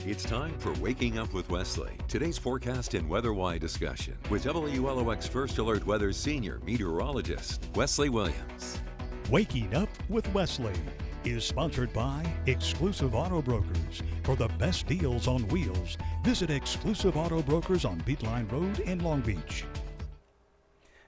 It's time for Waking Up with Wesley. Today's forecast and weather-wide discussion with WLOX First Alert Weather's senior meteorologist, Wesley Williams. Waking Up with Wesley is sponsored by Exclusive Auto Brokers. For the best deals on wheels, visit Exclusive Auto Brokers on Beatline Road in Long Beach.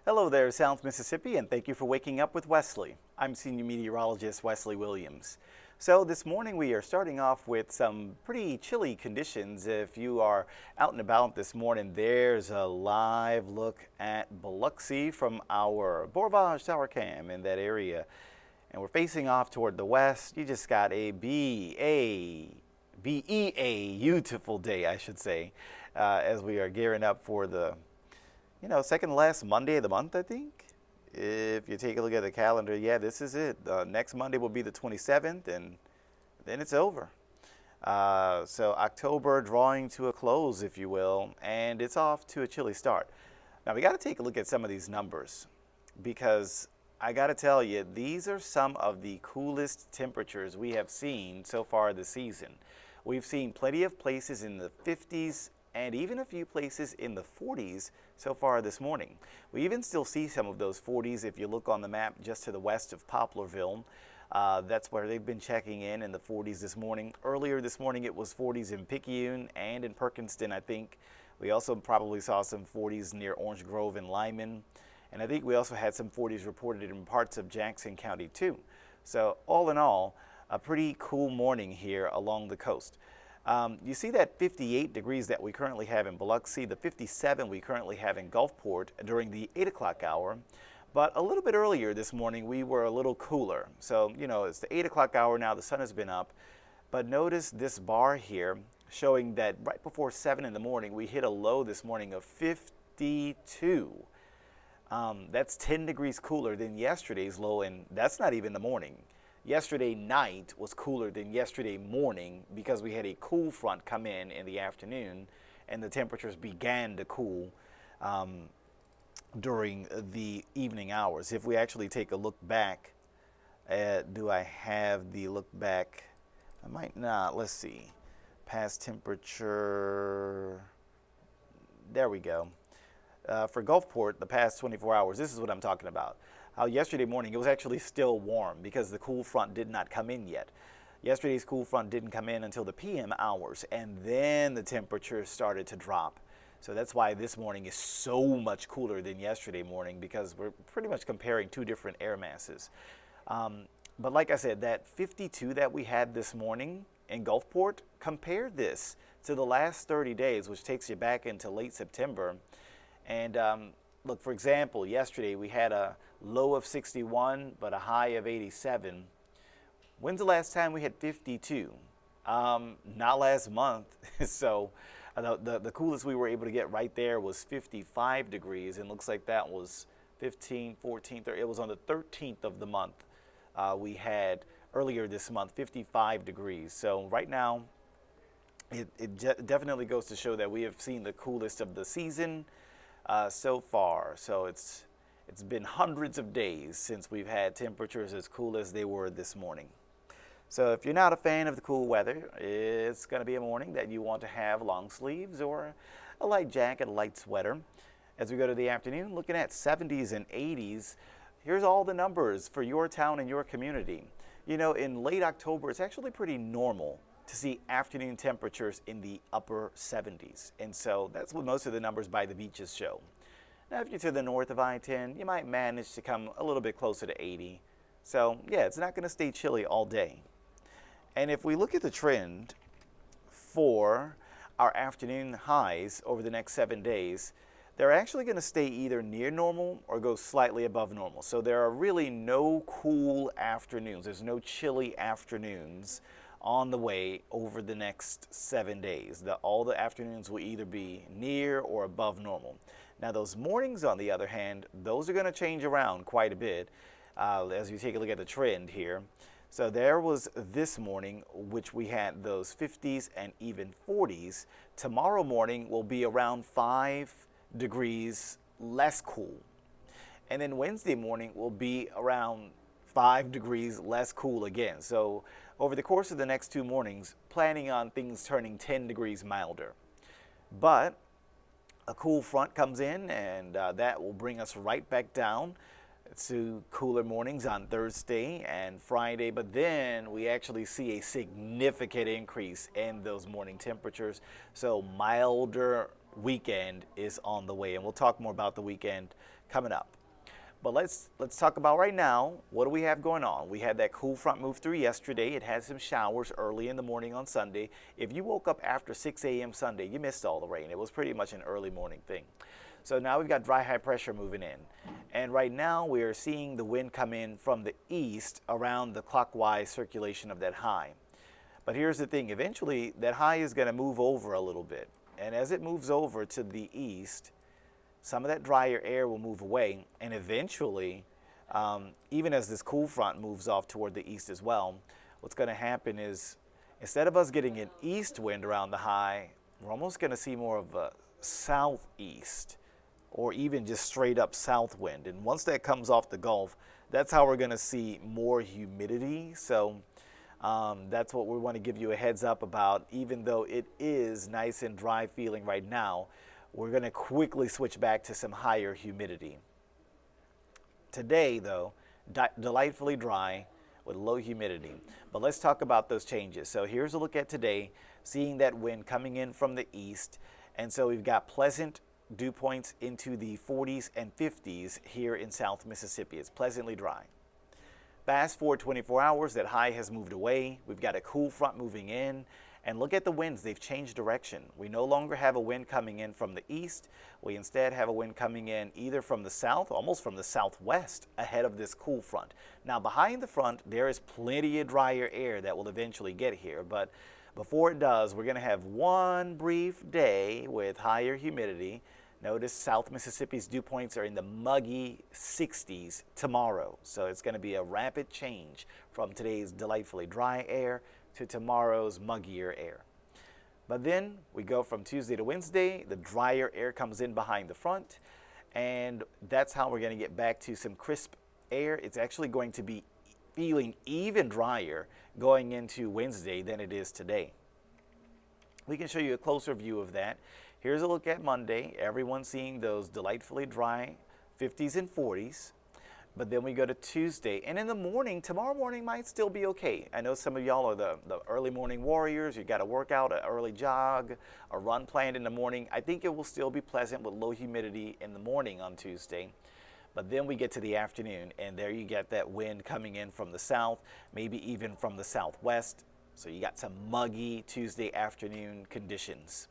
Hello there, South Mississippi, and thank you for waking up with Wesley. I'm senior meteorologist Wesley Williams. So this morning we are starting off with some pretty chilly conditions. If you are out and about this morning, there's a live look at Biloxi from our Borvage Tower Cam in that area. And we're facing off toward the west. You just got a beautiful day, I should say, as we are gearing up for the second to last Monday of the month, I think. If you take a look at the calendar, yeah, this is it. Next Monday will be the 27th, and then it's over. So October drawing to a close, if you will, and it's off to a chilly start. Now, we got to take a look at some of these numbers because I got to tell you, these are some of the coolest temperatures we have seen so far this season. We've seen plenty of places in the 50s and even a few places in the 40s so far this morning. We even still see some of those 40s if you look on the map just to the west of Poplarville. That's where they've been checking in the 40s this morning. Earlier this morning it was 40s in Picayune and in Perkinston, I think. We also probably saw some 40s near Orange Grove and Lyman. And I think we also had some 40s reported in parts of Jackson County too. So all in all, a pretty cool morning here along the coast. You see that 58 degrees that we currently have in Biloxi, the 57 we currently have in Gulfport during the 8 o'clock hour. But a little bit earlier this morning, we were a little cooler. So, it's the 8 o'clock hour now, the sun has been up. But notice this bar here showing that right before 7 in the morning, we hit a low this morning of 52. That's 10 degrees cooler than yesterday's low, and that's not even the morning. Yesterday night was cooler than yesterday morning because we had a cool front come in the afternoon and the temperatures began to cool during the evening hours. If we actually take a look back, do I have the look back? I might not. Let's see. Past temperature. There we go. For Gulfport, the past 24 hours, this is what I'm talking about. Yesterday morning, it was actually still warm because the cool front did not come in yet. Yesterday's cool front didn't come in until the PM hours, and then the temperature started to drop. So that's why this morning is so much cooler than yesterday morning, because we're pretty much comparing two different air masses. But like I said, that 52 that we had this morning in Gulfport, compare this to the last 30 days, which takes you back into late September. And look, for example, yesterday we had a low of 61, but a high of 87. When's the last time we had 52? Not last month. So the coolest we were able to get right there was 55 degrees, and looks like that was 15, 14, 13. It was on the 13th of the month. We had earlier this month 55 degrees. So right now, it definitely goes to show that we have seen the coolest of the season so far. So it's been hundreds of days since we've had temperatures as cool as they were this morning. So if you're not a fan of the cool weather, it's going to be a morning that you want to have long sleeves or a light jacket, a light sweater. As we go to the afternoon, looking at 70s and 80s, here's all the numbers for your town and your community. In late October, it's actually pretty normal to see afternoon temperatures in the upper 70s. And so that's what most of the numbers by the beaches show. Now, if you're to the north of I-10, you might manage to come a little bit closer to 80. So yeah, it's not going to stay chilly all day. And if we look at the trend for our afternoon highs over the next 7 days, they're actually going to stay either near normal or go slightly above normal. So there are really no cool afternoons. There's no chilly afternoons on the way over the next 7 days. All the afternoons will either be near or above normal. Now those mornings, on the other hand, those are going to change around quite a bit as you take a look at the trend here. So there was this morning, which we had those 50s and even 40s. Tomorrow morning will be around 5 degrees less cool. And then Wednesday morning will be around 5 degrees less cool again. So over the course of the next 2 mornings, planning on things turning 10 degrees milder. But a cool front comes in, and that will bring us right back down to cooler mornings on Thursday and Friday. But then we actually see a significant increase in those morning temperatures. So milder weekend is on the way, and we'll talk more about the weekend coming up. But let's talk about right now, what do we have going on? We had that cool front move through yesterday. It had some showers early in the morning on Sunday. If you woke up after 6 a.m. Sunday, you missed all the rain. It was pretty much an early morning thing. So now we've got dry high pressure moving in. And right now we are seeing the wind come in from the east around the clockwise circulation of that high. But here's the thing, eventually that high is going to move over a little bit. And as it moves over to the east, some of that drier air will move away, and eventually, even as this cool front moves off toward the east as well, what's going to happen is instead of us getting an east wind around the high, we're almost going to see more of a southeast or even just straight up south wind. And once that comes off the Gulf, that's how we're going to see more humidity. So that's what we want to give you a heads up about. Even though it is nice and dry feeling right now, we're going to quickly switch back to some higher humidity. Today, though, delightfully dry with low humidity. But let's talk about those changes. So here's a look at today, seeing that wind coming in from the east. And so we've got pleasant dew points into the 40s and 50s here in South Mississippi. It's pleasantly dry. Fast forward 24 hours, that high has moved away. We've got a cool front moving in. And look at the winds, they've changed direction. We no longer have a wind coming in from the east. We instead have a wind coming in either from the south, almost from the southwest, ahead of this cool front. Now behind the front, there is plenty of drier air that will eventually get here. But before it does, we're going to have one brief day with higher humidity. Notice South Mississippi's dew points are in the muggy 60s tomorrow. So it's going to be a rapid change from today's delightfully dry air to tomorrow's muggier air. But then we go from Tuesday to Wednesday, the drier air comes in behind the front, and that's how we're going to get back to some crisp air. It's actually going to be feeling even drier going into Wednesday than it is today. We can show you a closer view of that. Here's a look at Monday. Everyone's seeing those delightfully dry 50s and 40s. But then we go to Tuesday, and in the morning, tomorrow morning might still be okay. I know some of y'all are the early morning warriors. You got to work out, an early jog, a run planned in the morning. I think it will still be pleasant with low humidity in the morning on Tuesday. But then we get to the afternoon, and there you get that wind coming in from the south, maybe even from the southwest. So you got some muggy Tuesday afternoon conditions.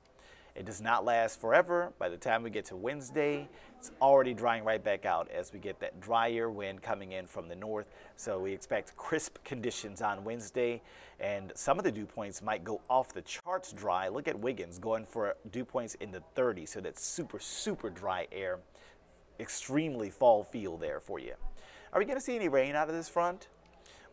It does not last forever. By the time we get to Wednesday, it's already drying right back out as we get that drier wind coming in from the north. So we expect crisp conditions on Wednesday, and some of the dew points might go off the charts dry. Look at Wiggins going for dew points in the 30s, so that's super, super dry air. Extremely fall feel there for you. Are we going to see any rain out of this front?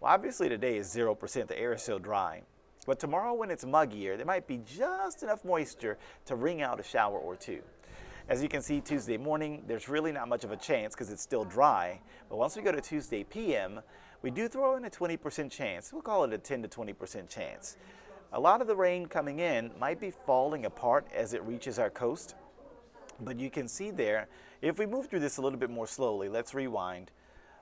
Well, obviously today is 0%. The air is so dry. But tomorrow when it's muggier, there might be just enough moisture to wring out a shower or two. As you can see, Tuesday morning, there's really not much of a chance because it's still dry. But once we go to Tuesday p.m., we do throw in a 20% chance. We'll call it a 10 to 20% chance. A lot of the rain coming in might be falling apart as it reaches our coast. But you can see there, if we move through this a little bit more slowly, let's rewind.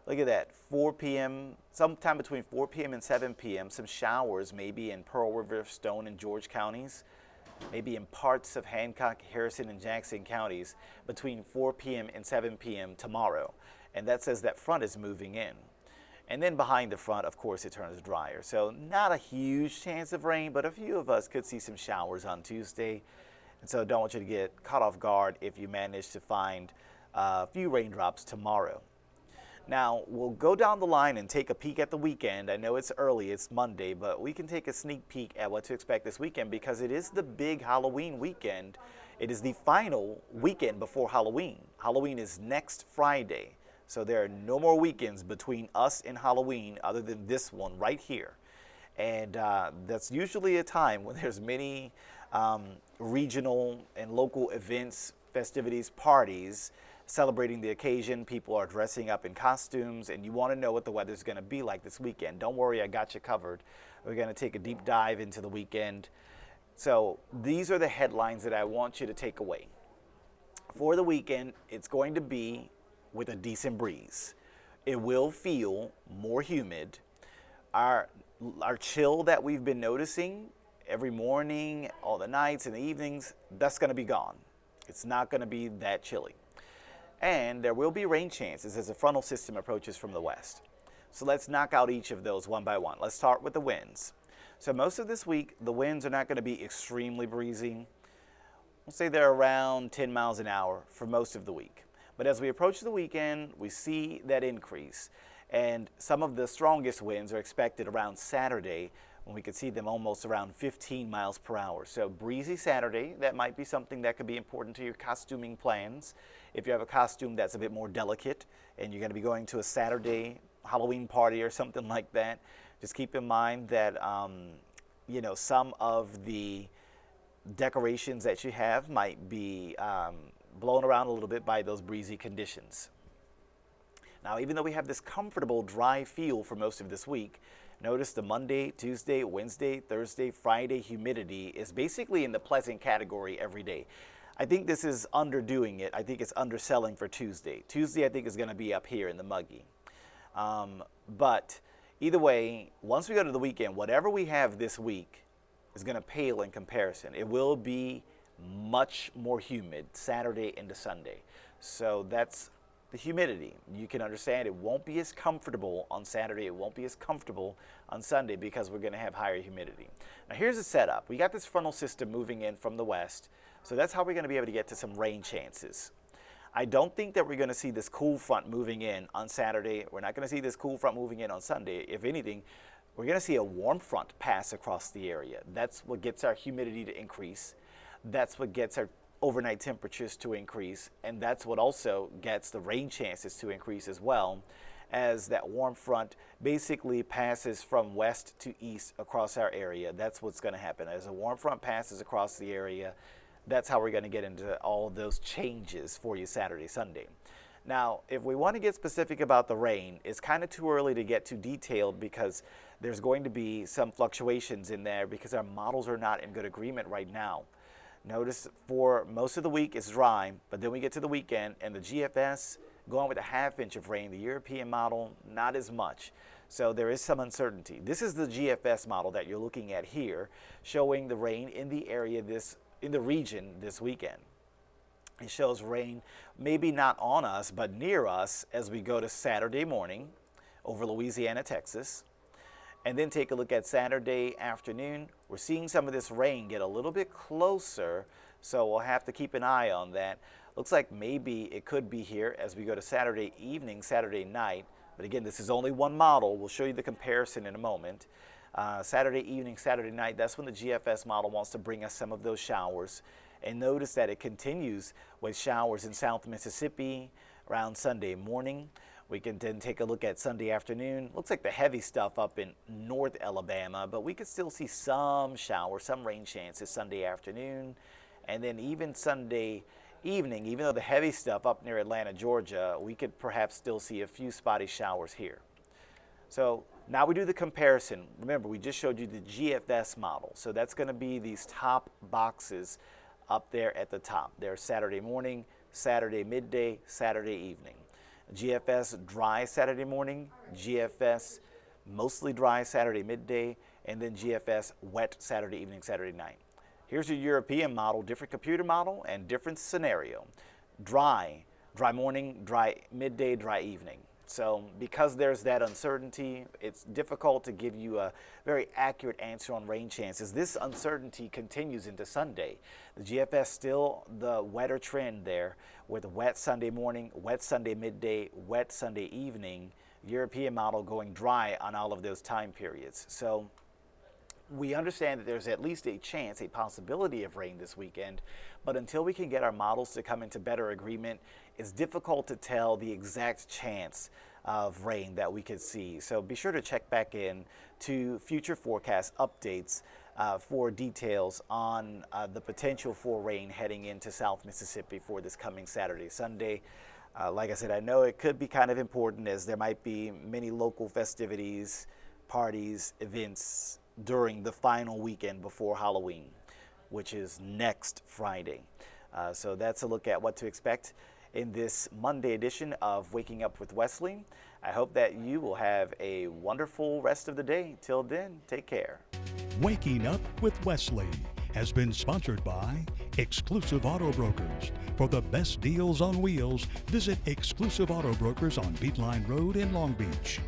Look at that, 4 p.m., sometime between 4 p.m. and 7 p.m., some showers maybe in Pearl River, Stone, and George counties, maybe in parts of Hancock, Harrison, and Jackson counties between 4 p.m. and 7 p.m. tomorrow. And that says that front is moving in. And then behind the front, of course, it turns drier. So not a huge chance of rain, but a few of us could see some showers on Tuesday. And so don't want you to get caught off guard if you manage to find a few raindrops tomorrow. Now, we'll go down the line and take a peek at the weekend. I know it's early, it's Monday, but we can take a sneak peek at what to expect this weekend because it is the big Halloween weekend. It is the final weekend before Halloween. Halloween is next Friday, so there are no more weekends between us and Halloween other than this one right here. And that's usually a time when there's many regional and local events, festivities, parties celebrating the occasion. People are dressing up in costumes, and you want to know what the weather's going to be like this weekend. Don't worry, I got you covered. We're going to take a deep dive into the weekend. So these are the headlines that I want you to take away. For the weekend, it's going to be with a decent breeze. It will feel more humid. Our chill that we've been noticing every morning, all the nights and the evenings, that's going to be gone. It's not going to be that chilly. And there will be rain chances as a frontal system approaches from the west. So let's knock out each of those one by one. Let's start with the winds. So most of this week, the winds are not going to be extremely breezy. We'll say they're around 10 miles an hour for most of the week. But as we approach the weekend, we see that increase. And some of the strongest winds are expected around Saturday, when we could see them almost around 15 miles per hour. So breezy Saturday, that might be something that could be important to your costuming plans. If you have a costume that's a bit more delicate and you're going to be going to a Saturday Halloween party or something like that, just keep in mind that some of the decorations that you have might be blown around a little bit by those breezy conditions. Now, even though we have this comfortable dry feel for most of this week, notice the Monday, Tuesday, Wednesday, Thursday, Friday humidity is basically in the pleasant category every day. I think this is underdoing it. I think it's underselling for Tuesday. Tuesday, I think, is going to be up here in the muggy. But either way, once we go to the weekend, whatever we have this week is going to pale in comparison. It will be much more humid Saturday into Sunday. So that's the humidity. You can understand it won't be as comfortable on Saturday. It won't be as comfortable on Sunday because we're going to have higher humidity. Now here's the setup. We got this frontal system moving in from the west. So that's how we're going to be able to get to some rain chances. I don't think that we're going to see this cool front moving in on Saturday. We're not going to see this cool front moving in on Sunday. If anything, we're going to see a warm front pass across the area. That's what gets our humidity to increase. That's what gets our overnight temperatures to increase. And that's what also gets the rain chances to increase as well, as that warm front basically passes from west to east across our area. That's what's going to happen. As a warm front passes across the area, that's how we're going to get into all those changes for you Saturday, Sunday. Now, if we want to get specific about the rain, it's kind of too early to get too detailed because there's going to be some fluctuations in there because our models are not in good agreement right now. Notice for most of the week it's dry, but then we get to the weekend and the GFS going with a ½ inch of rain. The European model, not as much. So there is some uncertainty. This is the GFS model that you're looking at here, showing the rain in the area in the region this weekend. It shows rain maybe not on us, but near us as we go to Saturday morning over Louisiana, Texas. And then take a look at Saturday afternoon. We're seeing some of this rain get a little bit closer, so we'll have to keep an eye on that. Looks like maybe it could be here as we go to Saturday evening, Saturday night. But again, this is only one model. We'll show you the comparison in a moment. Saturday evening, Saturday night, that's when the GFS model wants to bring us some of those showers. And notice that it continues with showers in South Mississippi around Sunday morning. We can then take a look at Sunday afternoon. Looks like the heavy stuff up in North Alabama, but we could still see some showers, some rain chances Sunday afternoon. And then even Sunday evening, even though the heavy stuff up near Atlanta, Georgia, we could perhaps still see a few spotty showers here. So now we do the comparison. Remember, we just showed you the GFS model. So that's going to be these top boxes up there at the top. There's Saturday morning, Saturday midday, Saturday evening. GFS dry Saturday morning, GFS mostly dry Saturday midday, and then GFS wet Saturday evening, Saturday night. Here's your European model, different computer model and different scenario. Dry morning, dry midday, dry evening. So because there's that uncertainty, it's difficult to give you a very accurate answer on rain chances. This uncertainty continues into Sunday. The GFS still the wetter trend there with wet Sunday morning, wet Sunday midday, wet Sunday evening, European model going dry on all of those time periods. So we understand that there's at least a chance, a possibility of rain this weekend, but until we can get our models to come into better agreement, it's difficult to tell the exact chance of rain that we could see. So be sure to check back in to future forecast updates for details on the potential for rain heading into South Mississippi for this coming Saturday, Sunday. Like I said, I know it could be kind of important as there might be many local festivities, parties, events during the final weekend before Halloween, which is next Friday. So that's a look at what to expect in this Monday edition of Waking Up with Wesley. I hope that you will have a wonderful rest of the day. Till then, take care. Waking Up with Wesley has been sponsored by Exclusive Auto Brokers. For the best deals on wheels, visit Exclusive Auto Brokers on Beatline Road in Long Beach.